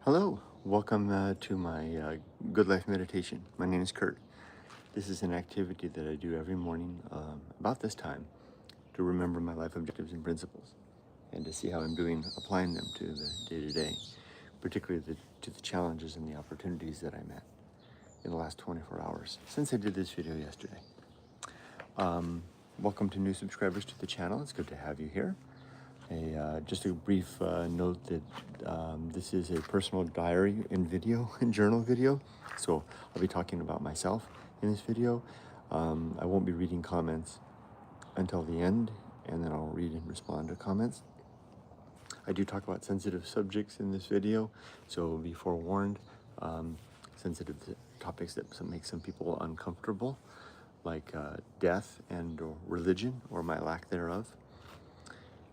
Hello, welcome to my Good Life Meditation. My name is Kurt. This is an activity that I do every morning about this time to remember my life objectives and principles and to see how I'm doing applying them to the day-to-day, particularly to the challenges and the opportunities that I met in the last 24 hours since I did this video yesterday. Welcome to new subscribers to the channel. It's good to have you here. Just a brief note that this is a personal diary and video and journal video, so I'll be talking about myself in this video. I won't be reading comments until the end, and then I'll read and respond to comments. I do talk about sensitive subjects in this video, so be forewarned. Sensitive topics that make some people uncomfortable, like death and or religion or my lack thereof.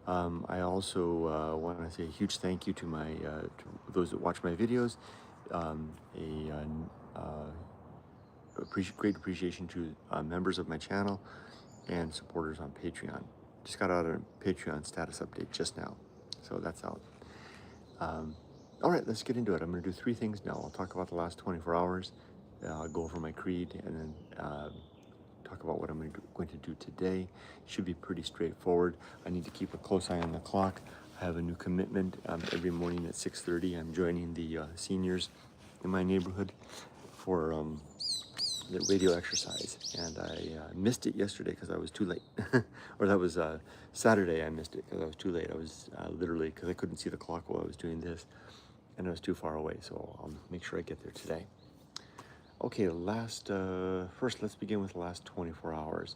I also want to say a huge thank you to to those that watch my videos. Great appreciation to members of my channel and supporters on Patreon. Just got out a Patreon status update just now, so that's out. All right, let's get into it. I'm going to do three things now. I'll talk about the last 24 hours, I'll go over my creed, and then talk about what I'm going to do today. Should be pretty straightforward. I need to keep a close eye on the clock. I have a new commitment every morning at 6:30. I'm joining the seniors in my neighborhood for the radio exercise, and I missed it yesterday because I was too late. Or that was Saturday. I missed it because I was too late. I was literally, because I couldn't see the clock while I was doing this, and I was too far away, so I'll make sure I get there today. Okay, first let's begin with the last 24 hours.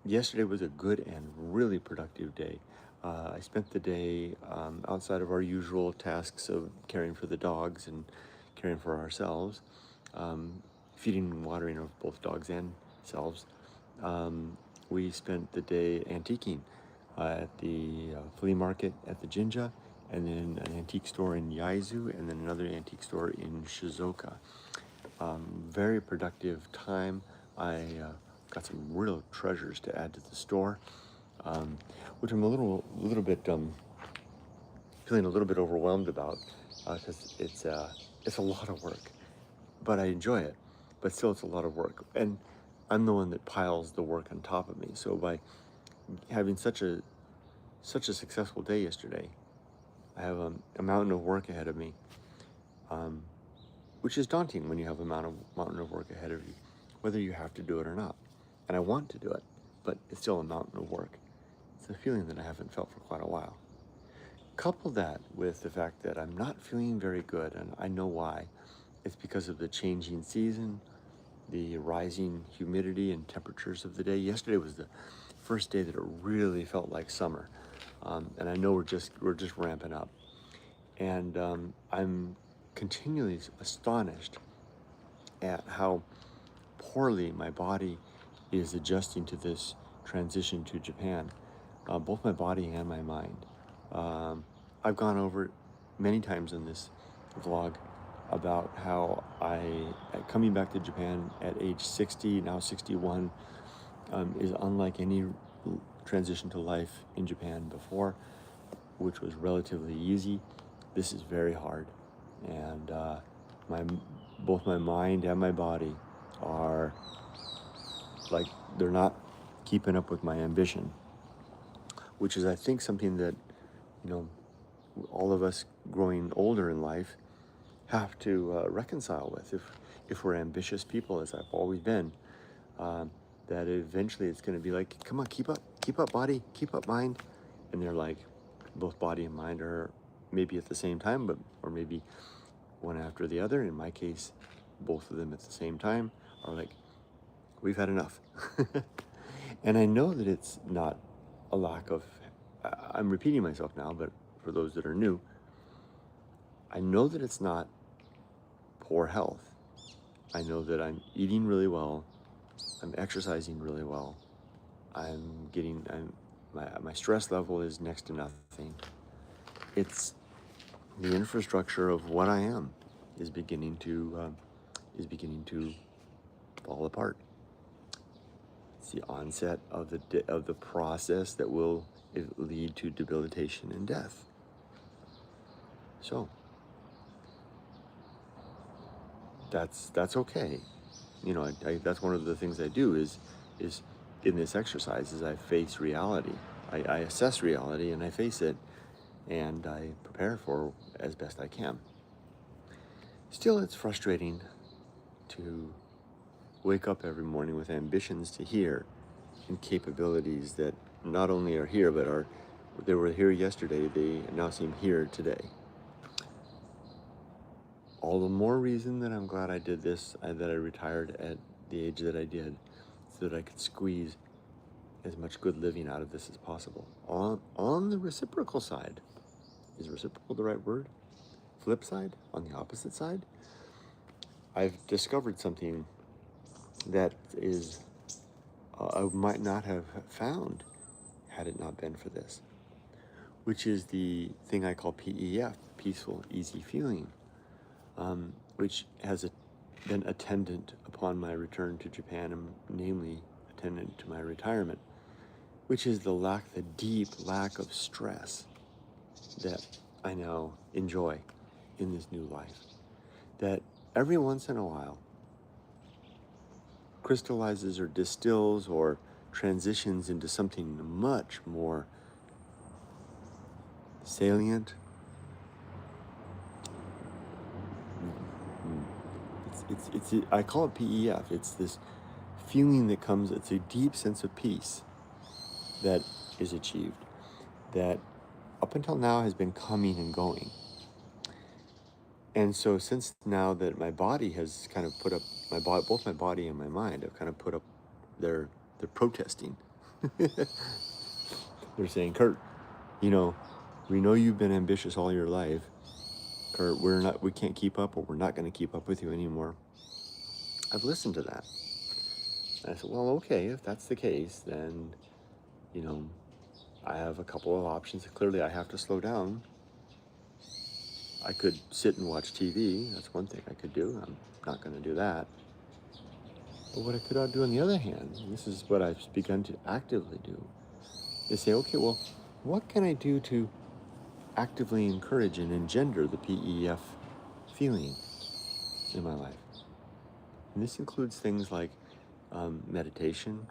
Yesterday was a good and really productive day. I spent the day outside of our usual tasks of caring for the dogs and caring for ourselves, feeding and watering of both dogs and selves. We spent the day antiquing at the flea market at the Jinja, and then an antique store in Yaizu, and then another antique store in Shizuoka. Very productive time. I got some real treasures to add to the store, which I'm a little bit feeling a little bit overwhelmed about, because it's a lot of work, but I enjoy it. But still, it's a lot of work, and I'm the one that piles the work on top of me. So by having such a successful day yesterday, I have a mountain of work ahead of me, which is daunting when you have a mountain of work ahead of you, whether you have to do it or not. And I want to do it, but it's still a mountain of work. It's a feeling that I haven't felt for quite a while. Couple that with the fact that I'm not feeling very good, and I know why. It's because of the changing season, the rising humidity and temperatures of the day. Yesterday was the first day that it really felt like summer, and I know we're just ramping up, and I'm continually astonished at how poorly my body is adjusting to this transition to Japan, both my body and my mind. I've gone over it many times in this vlog about how coming back to Japan at age 60, now 61, is unlike any transition to life in Japan before, which was relatively easy. This is very hard, and both my mind and my body are like, they're not keeping up with my ambition, which is, I think, something that, all of us growing older in life have to reconcile with. If we're ambitious people, as I've always been, that eventually it's going to be like, come on, keep up body, keep up mind. And they're like, both body and mind are maybe at the same time, or maybe one after the other. In my case, both of them at the same time are like, we've had enough. And I know that it's not a lack of, I'm repeating myself now, but for those that are new, I know that it's not poor health. I know that I'm eating really well, I'm exercising really well, my stress level is next to nothing. It's the infrastructure of what I am is beginning to fall apart. It's the onset of the process that will lead to debilitation and death. So that's okay. You know, that's one of the things I do is in this exercise is I face reality. I assess reality and I face it, and I prepare for as best I can. Still, it's frustrating to wake up every morning with ambitions to hear and capabilities that not only are here, but they were here yesterday, they now seem here today. All the more reason that I'm glad I did this, that I retired at the age that I did, so that I could squeeze as much good living out of this as possible. On the reciprocal side, is reciprocal the right word? Flip side, on the opposite side, I've discovered something that is I might not have found had it not been for this, which is the thing I call PEF, peaceful, easy feeling, which has been attendant upon my return to Japan, and namely attendant to my retirement, which is the deep lack of stress that I now enjoy in this new life. That every once in a while crystallizes or distills or transitions into something much more salient. I call it PEF. It's this feeling that comes, it's a deep sense of peace that is achieved, that up until now has been coming and going. And so since now that my body has kind of put up, both my body and my mind have kind of put up they're protesting. They're saying, Kurt, we know you've been ambitious all your life. Kurt, we can't keep up, or we're not going to keep up with you anymore. I've listened to that. And I said, well, okay, if that's the case, then, I have a couple of options. Clearly, I have to slow down. I could sit and watch TV. That's one thing I could do. I'm not going to do that. But what I could do on the other hand, and this is what I've begun to actively do, is say, okay, well, what can I do to actively encourage and engender the PEF feeling in my life? And this includes things like meditation,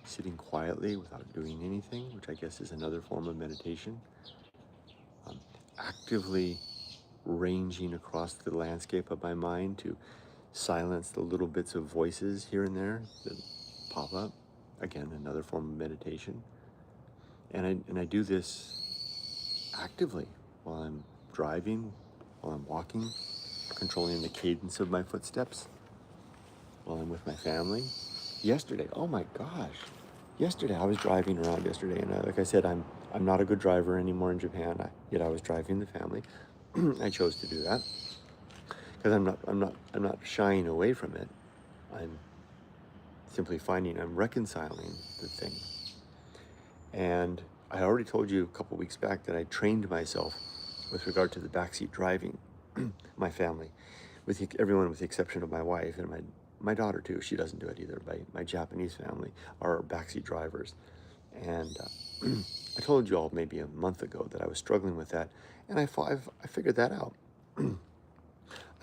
sitting quietly without doing anything, which I guess is another form of meditation, actively ranging across the landscape of my mind to silence the little bits of voices here and there that pop up. Again, another form of meditation. And I do this actively while I'm driving, while I'm walking, controlling the cadence of my footsteps, while I'm with my family. Yesterday, oh my gosh, I was driving around yesterday, and like I said, I'm not a good driver anymore in Japan. Yet I was driving the family. I chose to do that because I'm not shying away from it. I'm simply I'm reconciling the thing. And I already told you a couple weeks back that I trained myself with regard to the backseat driving, my family, everyone with the exception of my wife and my daughter too. She doesn't do it either. My Japanese family are backseat drivers. And I told you all maybe a month ago that I was struggling with that, and I figured that out.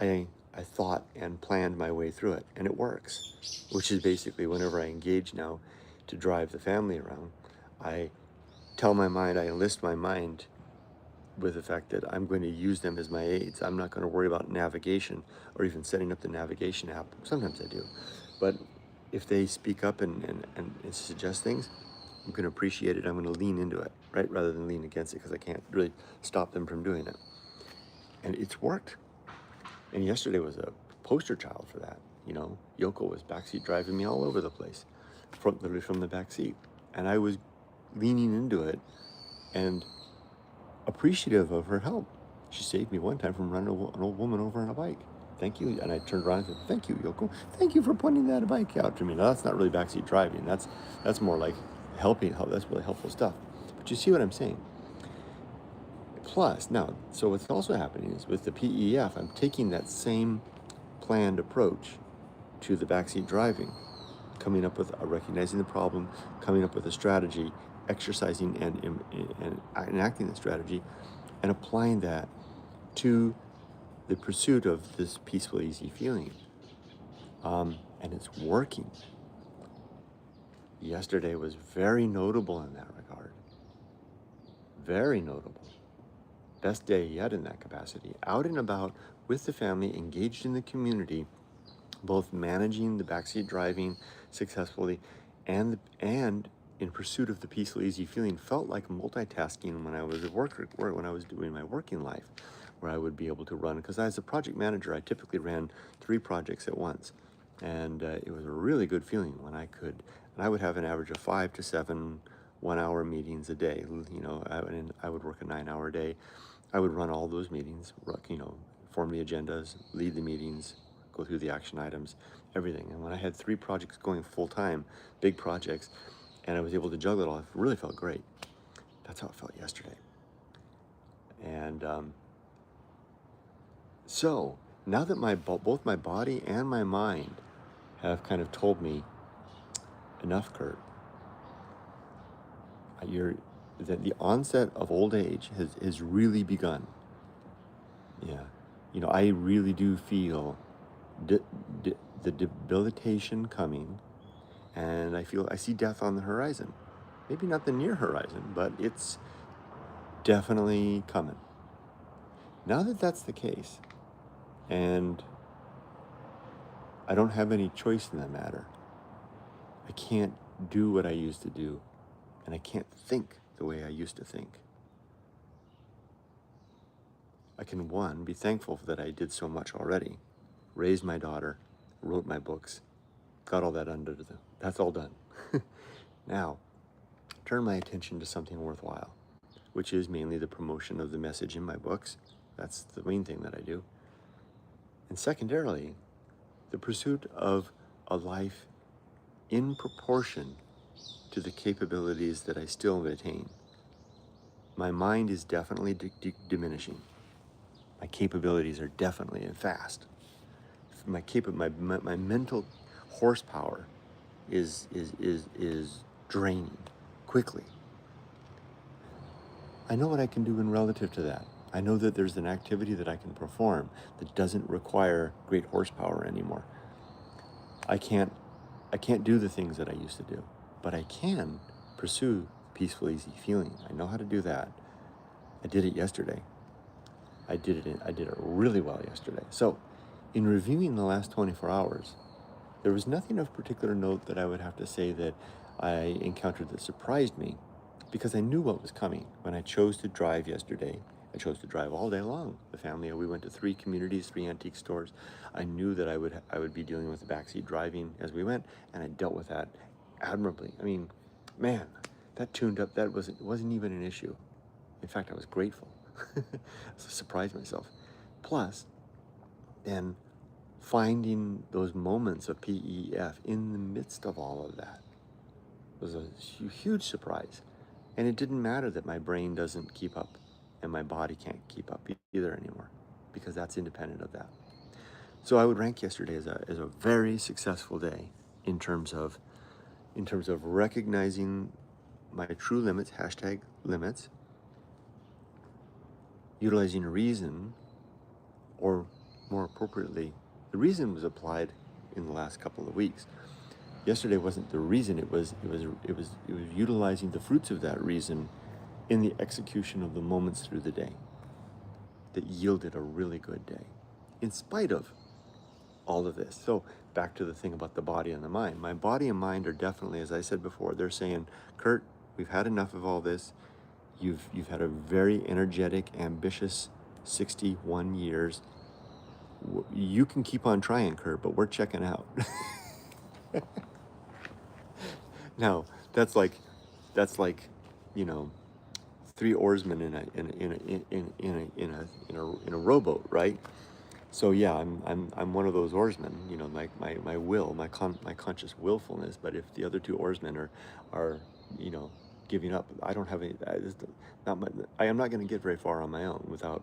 I thought and planned my way through it, and it works, which is basically whenever I engage now to drive the family around, I tell my mind, I enlist my mind with the fact that I'm going to use them as my aids. I'm not going to worry about navigation or even setting up the navigation app. Sometimes I do. But if they speak up and suggest things, I'm going to appreciate it. I'm going to lean into it, right? Rather than lean against it, because I can't really stop them from doing it. And it's worked. And yesterday was a poster child for that. Yoko was backseat driving me all over the place, literally from the backseat. And I was leaning into it and appreciative of her help. She saved me one time from running an old woman over on a bike. Thank you. And I turned around and said, thank you, Yoko. Thank you for pointing that bike out to me. Now, that's not really backseat driving. That's more like helping. That's really helpful stuff. But you see what I'm saying? Plus, now, so what's also happening is with the PEF, I'm taking that same planned approach to the backseat driving, coming up with recognizing the problem, coming up with a strategy, exercising and enacting the strategy, and applying that to the pursuit of this peaceful, easy feeling. And it's working. Yesterday was very notable in that regard. Very notable. Best day yet in that capacity. Out and about with the family, engaged in the community, both managing the backseat driving successfully and in pursuit of the peaceful, easy feeling. Felt like multitasking when I was at work, when I was doing my working life, where I would be able to run. Because as a project manager, I typically ran 3 projects at once. And it was a really good feeling when I could, and I would have an average of 5 to 7 1-hour meetings a day. And I would work a 9-hour day. I would run all those meetings, form the agendas, lead the meetings, go through the action items, everything. And when I had 3 projects going full time, big projects, and I was able to juggle it all, it really felt great. That's how it felt yesterday. And so now that both my body and my mind have kind of told me, enough, Kurt. The onset of old age has really begun. Yeah. I really do feel the debilitation coming, and I see death on the horizon. Maybe not the near horizon, but it's definitely coming. Now that that's the case, and I don't have any choice in that matter, I can't do what I used to do, and I can't think the way I used to think. I can, one, be thankful that I did so much already. Raised my daughter, wrote my books, got all that that's all done. Now, turn my attention to something worthwhile, which is mainly the promotion of the message in my books. That's the main thing that I do. And secondarily, the pursuit of a life in proportion to the capabilities that I still retain. My mind is definitely diminishing. My capabilities are definitely fast. My mental horsepower is draining quickly. I know what I can do in relative to that. I know that there's an activity that I can perform that doesn't require great horsepower anymore. I can't do the things that I used to do, but I can pursue peaceful, easy feeling. I know how to do that. I did it yesterday. I did it really well yesterday. So, in reviewing the last 24 hours, there was nothing of particular note that I would have to say that I encountered that surprised me, because I knew what was coming. When I chose to drive yesterday, I chose to drive all day long. The family, we went to 3 communities, 3 antique stores. I knew that I would be dealing with the backseat driving as we went, and I dealt with that admirably. I mean, man, that tuned up. That wasn't even an issue. In fact, I was grateful. I surprised myself. Plus, then finding those moments of PEF in the midst of all of that was a huge surprise. And it didn't matter that my brain doesn't keep up and my body can't keep up either anymore, because that's independent of that. So I would rank yesterday as a very successful day in terms of recognizing my true limits, #limits, utilizing reason, or more appropriately, the reason was applied in the last couple of weeks. Yesterday wasn't the reason, it was utilizing the fruits of that reason in the execution of the moments through the day that yielded a really good day, in spite of all of this. So back to the thing about the body and the mind. My body and mind are definitely, as I said before, they're saying, Kurt, we've had enough of all this. You've had a very energetic, ambitious 61 years. You can keep on trying, Kurt, but we're checking out. Now, that's like, 3 oarsmen in a rowboat, right? So yeah, I'm one of those oarsmen. My will, my conscious willfulness. But if the other 2 oarsmen are giving up, I don't have any. I am not going to get very far on my own without.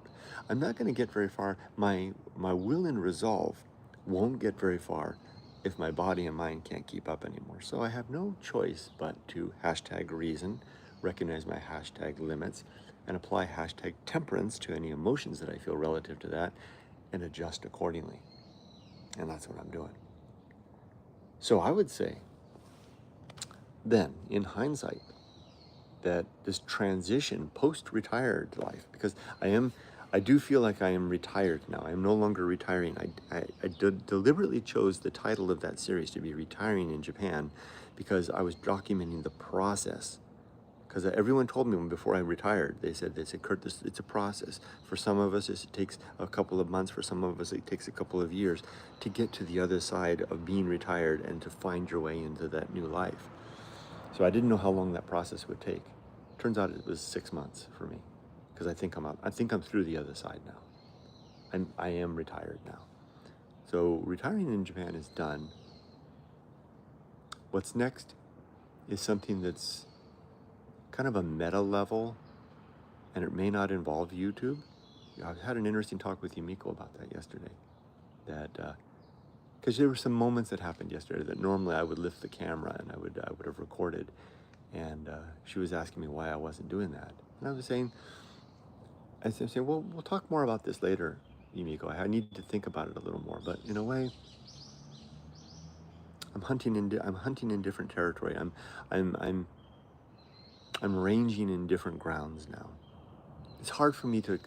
I'm not going to get very far. My will and resolve won't get very far if my body and mind can't keep up anymore. So I have no choice but to #reason, recognize my #limits, and apply #temperance to any emotions that I feel relative to that, and adjust accordingly. And that's what I'm doing. So I would say then, in hindsight, that this transition post-retired life, because I do feel like I am retired now. I am no longer retiring. I deliberately chose the title of that series to be Retiring in Japan because I was documenting the process. Because everyone told me before I retired, they said, Kurt, it's a process. For some of us, it takes a couple of months. For some of us, it takes a couple of years to get to the other side of being retired and to find your way into that new life. So I didn't know how long that process would take. Turns out it was 6 months for me, because I think I'm through the other side now. I am retired now. So retiring in Japan is done. What's next is something that's kind of a meta level, and it may not involve YouTube. I had an interesting talk with Yumiko about that yesterday. That because there were some moments that happened yesterday that normally I would lift the camera and I would have recorded, and she was asking me why I wasn't doing that, and I was saying, well, we'll talk more about this later, Yumiko. I need to think about it a little more, but in a way, I'm hunting in different territory. I'm ranging in different grounds now. It's hard for me to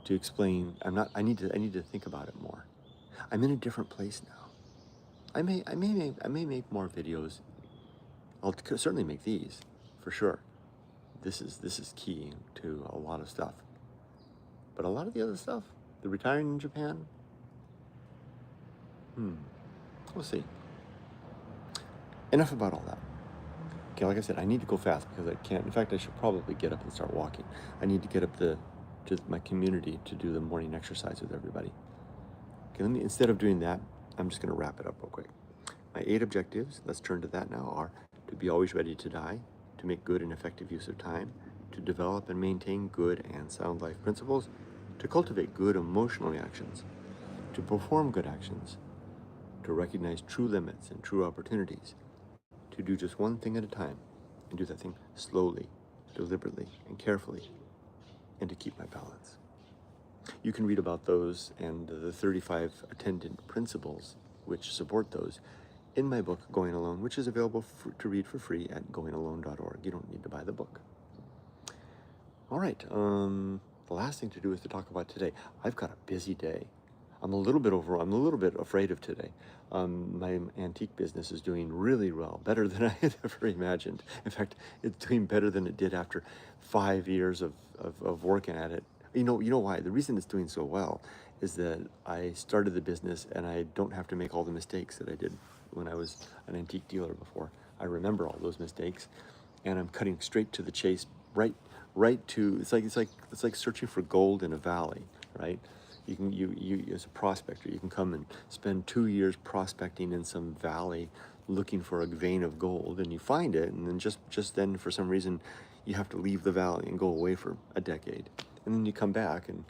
explain. I need to think about it more. I'm in a different place now. I may make more videos. I'll certainly make these, for sure. This is key to a lot of stuff. But a lot of the other stuff, the retiring in Japan, we'll see. Enough about all that. Okay, like I said, I need to go fast because I can't. In fact, I should probably get up and start walking. I need to get up to my community to do the morning exercise with everybody. Okay, instead of doing that, I'm just going to wrap it up real quick. My 8 objectives, let's turn to that now, are to be always ready to die, to make good and effective use of time, to develop and maintain good and sound life principles, to cultivate good emotional reactions, to perform good actions, to recognize true limits and true opportunities, to do just one thing at a time, and do that thing slowly, deliberately, and carefully, and to keep my balance. You can read about those and the 35 attendant principles which support those in my book, Going Alone, which is available to read for free at goingalone.org. You don't need to buy the book. All right, the last thing to do is to talk about today. I've got a busy day. I'm a little bit afraid of today. My antique business is doing really well, better than I had ever imagined. In fact, it's doing better than it did after 5 years of working at it. You know why? The reason it's doing so well is that I started the business and I don't have to make all the mistakes that I did when I was an antique dealer before. I remember all those mistakes, and I'm cutting straight to the chase, right to. It's like searching for gold in a valley, right? You as a prospector, you can come and spend 2 years prospecting in some valley looking for a vein of gold, and you find it, and then just then for some reason you have to leave the valley and go away for a decade, and then you come back and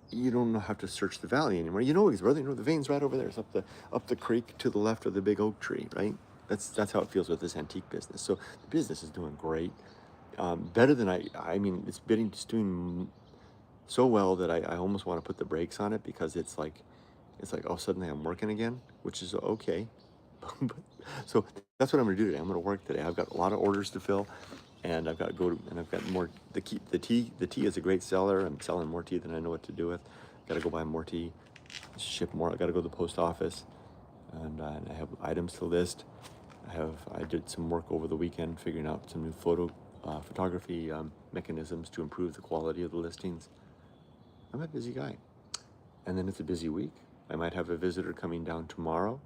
you don't have to search the valley anymore. You know exactly, the vein's right over there. It's up the creek to the left of the big oak tree, right? That's how it feels with this antique business. So the business is doing great, better than it's doing so well that I almost want to put the brakes on it, because it's like, oh, suddenly I'm working again, which is okay. So that's what I'm going to do today. I'm going to work today. I've got a lot of orders to fill, and I've got to go to, and I've got more. The tea is a great seller. I'm selling more tea than I know what to do with. Got to go buy more tea, ship more. I got to go to the post office, and I have items to list. I did some work over the weekend figuring out some new photography mechanisms to improve the quality of the listings. I'm a busy guy. And then it's a busy week. I might have a visitor coming down tomorrow,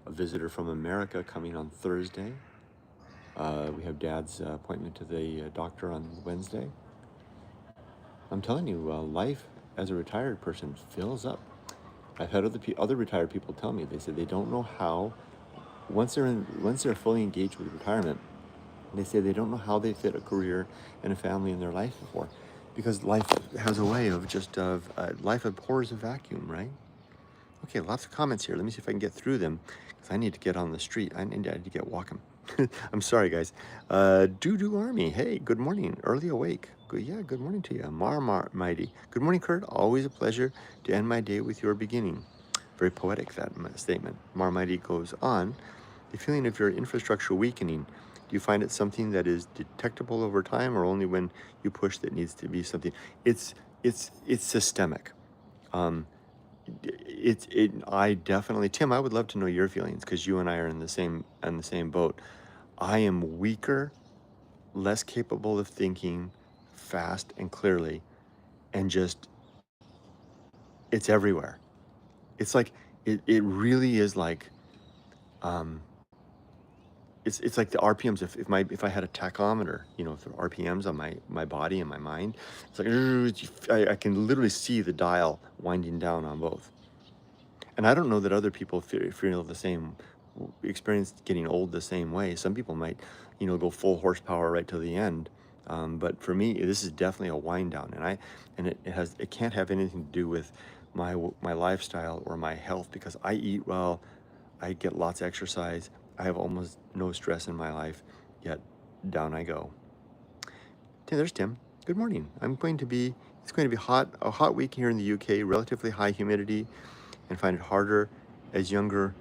a visitor from America coming on Thursday. We have Dad's appointment to the doctor on Wednesday. I'm telling you, life as a retired person fills up. I've had other retired people tell me, they said they don't know how, once they're fully engaged with retirement, they say they don't know how they fit a career and a family in their life before, because life has a way of life abhors a vacuum, right? Okay, lots of comments here. Let me see if I can get through them, because I need to get on the street. I need to get walking. I'm sorry, guys. Doo Army, hey, good morning. Early awake. Good morning to you. Mighty. Good morning, Kurt. Always a pleasure to end my day with your beginning. Very poetic, that statement. Marmighty goes on. The feeling of your infrastructure weakening, do you find it something that is detectable over time, or only when you push that needs to be something? It's systemic. Um, I definitely, Tim, I would love to know your feelings, because you and I are in the same boat. I am weaker, less capable of thinking fast and clearly, and just, it's everywhere. It's like, it really is like, um, it's like the RPMs. If I had a tachometer, for RPMs on my body and my mind, it's like, I can literally see the dial winding down on both. And I don't know that other people feel the same, experience getting old the same way. Some people might, go full horsepower right to the end. But for me, this is definitely a wind down, and it can't have anything to do with my lifestyle or my health, because I eat well, I get lots of exercise, I have almost no stress in my life, yet down I go. There's Tim. Good morning. It's going to be a hot week here in the UK, relatively high humidity, and find it harder as younger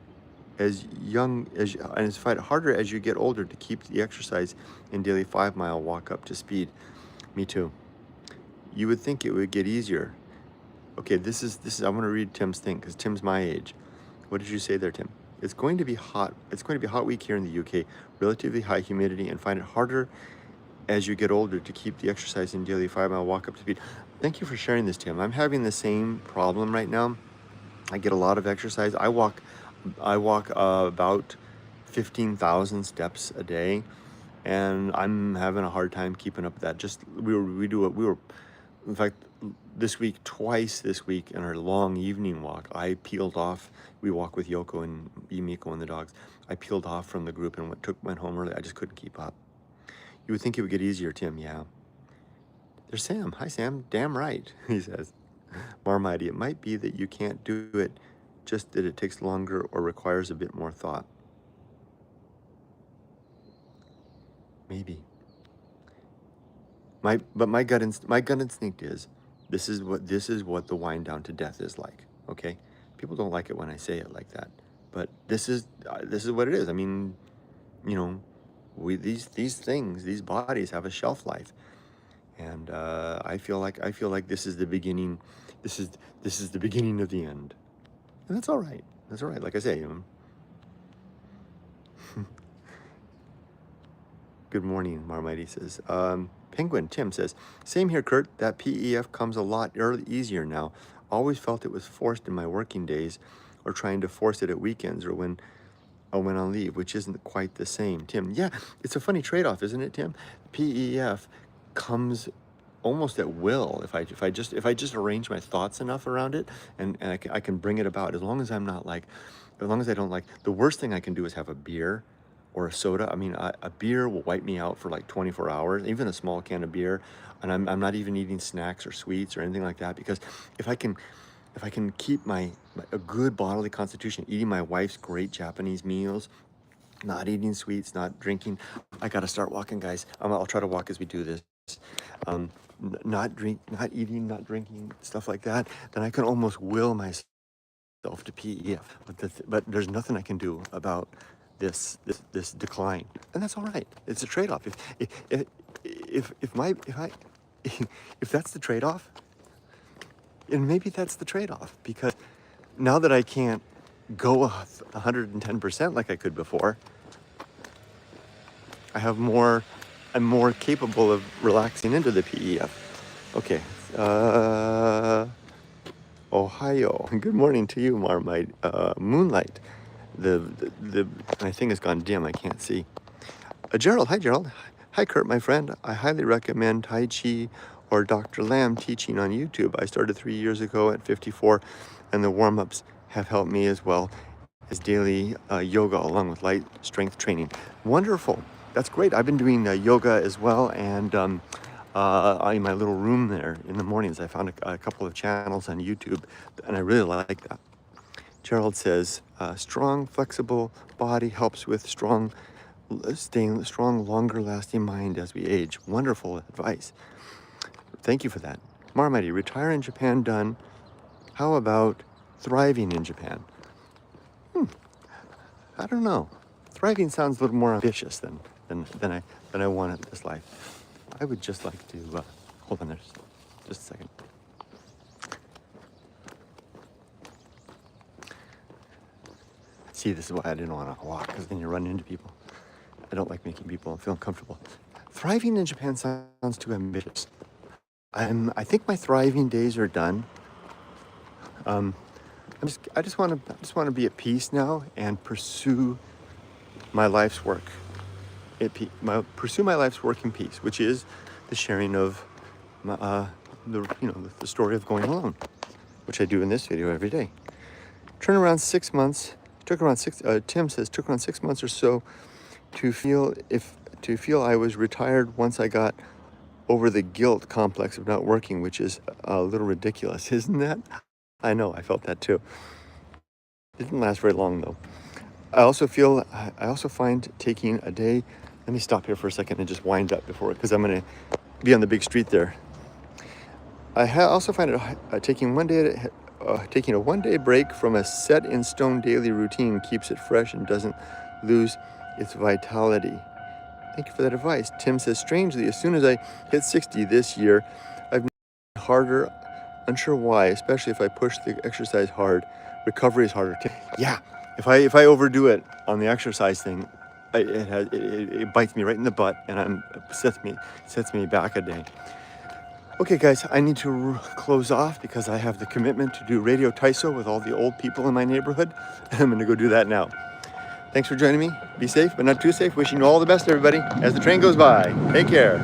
and it's find it harder as you get older to keep the exercise and daily 5-mile walk up to speed. Me too. You would think it would get easier. Okay, this is I want to read Tim's thing, because Tim's my age. What did you say there, Tim? It's going to be hot. It's going to be a hot week here in the UK, relatively high humidity, and find it harder as you get older to keep the exercise and daily 5-mile walk up to speed. Thank you for sharing this, Tim. I'm having the same problem right now. I get a lot of exercise. I walk about 15,000 steps a day, and I'm having a hard time keeping up with that. In fact, twice this week in our long evening walk, I peeled off. We walk with Yoko and Yumiko and the dogs. I peeled off from the group and went home early. I just couldn't keep up. You would think it would get easier, Tim. Yeah. There's Sam. Hi, Sam. Damn right, he says. Marmighty, it might be that you can't do it, just that it takes longer or requires a bit more thought. Maybe. My gut instinct is, this is what the wind down to death is like. Okay, people don't like it when I say it like that, but this is what it is. I mean, these bodies have a shelf life, and I feel like this is the beginning. This is the beginning of the end, and that's all right. That's all right. Like I say, Good morning, Marmighty says. Penguin Tim says, same here, Kurt. That PEF comes a lot easier now. Always felt it was forced in my working days, or trying to force it at weekends, or when I went on leave, which isn't quite the same. Tim, yeah, it's a funny trade-off, isn't it, Tim? PEF comes almost at will if I just arrange my thoughts enough around it, and I can bring it about, as long as I'm not like, as long as I don't like, the worst thing I can do is have a beer or a soda. I mean, a beer will wipe me out for like 24 hours, even a small can of beer, and I'm not even eating snacks or sweets or anything like that, because if I can keep a good bodily constitution, eating my wife's great Japanese meals, not eating sweets, not drinking. I got to start walking, guys. I'll try to walk as we do this. Um, not eating, not drinking, stuff like that. Then I can almost will myself to PEF. But there's nothing I can do about this decline, and that's all right. It's a trade-off. If that's the trade-off, and maybe that's the trade-off, because now that I can't go 110% like I could before, I'm more capable of relaxing into the PEF. Okay. Ohio. Good morning to you, Marmite. Moonlight. My thing has gone dim. I can't see. Gerald. Hi, Gerald. Hi, Kurt, my friend. I highly recommend Tai Chi or Dr. Lam teaching on YouTube. I started 3 years ago at 54, and the warm-ups have helped me, as well as daily yoga along with light strength training. Wonderful. That's great. I've been doing yoga as well, and in my little room there in the mornings, I found a couple of channels on YouTube, and I really like that. Gerald says, strong, flexible body helps with staying strong, longer lasting mind as we age. Wonderful advice. Thank you for that. Marmighty, retire in Japan done. How about thriving in Japan? I don't know. Thriving sounds a little more ambitious than I want in this life. I would just like to hold on there just a second. See, this is why I didn't want to walk, because then you run into people. I don't like making people feel uncomfortable. Thriving in Japan sounds too ambitious. I think my thriving days are done. I just want to be at peace now and pursue my life's work. Pursue my life's work in peace, which is the sharing of the story of going alone, which I do in this video every day. Took around 6 months. Tim says took around 6 months or so to feel I was retired once I got over the guilt complex of not working, which is a little ridiculous, isn't that? I know, I felt that too. It didn't last very long though. I also find taking a day. Let me stop here for a second and just wind up because I'm going to be on the big street there. I also find it taking a one-day break from a set-in-stone daily routine keeps it fresh and doesn't lose its vitality. Thank you for that advice. Tim says, strangely, as soon as I hit 60 this year, I've been harder, unsure why, especially if I push the exercise hard. Recovery is harder. Yeah, if I overdo it on the exercise thing, it bites me right in the butt and sets me back a day. Okay, guys, I need to close off because I have the commitment to do Radio Taiso with all the old people in my neighborhood. I'm going to go do that now. Thanks for joining me. Be safe, but not too safe. Wishing you all the best, everybody, as the train goes by. Take care.